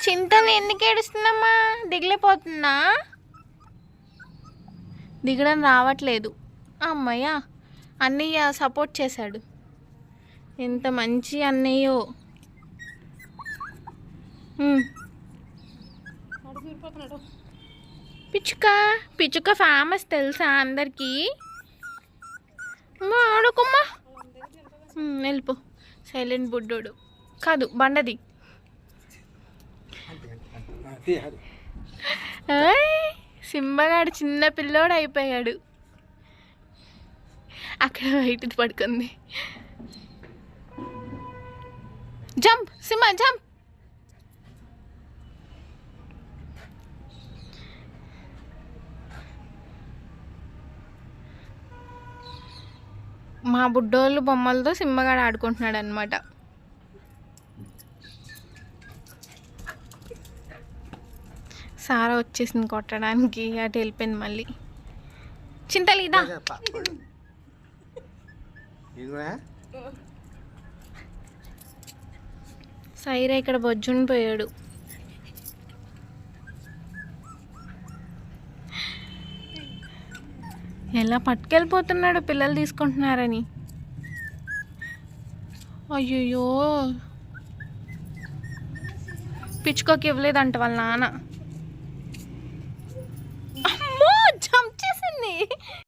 చింతలు ఎందుకు ఏడుస్తుందమ్మా? దిగలేపోతుందా? దిగడం రావట్లేదు. అమ్మయ్య, అన్నయ్య సపోర్ట్ చేశాడు. ఎంత మంచి అన్నయ్యో. పిచ్చుక పిచ్చుక ఫేమస్ తెలుసా అందరికీ? ఆడుకోమ్మా, వెళ్ళిపో. సైలెంట్ బుడ్డోడు కాదు, బండది. సింబగాడు చిన్న పిల్లోడు అయిపోయాడు. అక్కడ బయటది పడుకుంది. జంప్ సింహ జంప్. మా బుడ్డోళ్ళు బొమ్మలతో సింహగాడు ఆడుకుంటున్నాడు అనమాట. సారా వచ్చేసింది కొట్టడానికి, అటు వెళ్ళిపోయింది మళ్ళీ. చింతలీదా సైరా ఇక్కడ బొజ్జుని పోయాడు. ఎలా పట్టుకెళ్ళిపోతున్నాడు పిల్లలు తీసుకుంటున్నారని. అయ్యయ్యో, పిచ్చుకోకి ఇవ్వలేదంట వాళ్ళ నాన్న.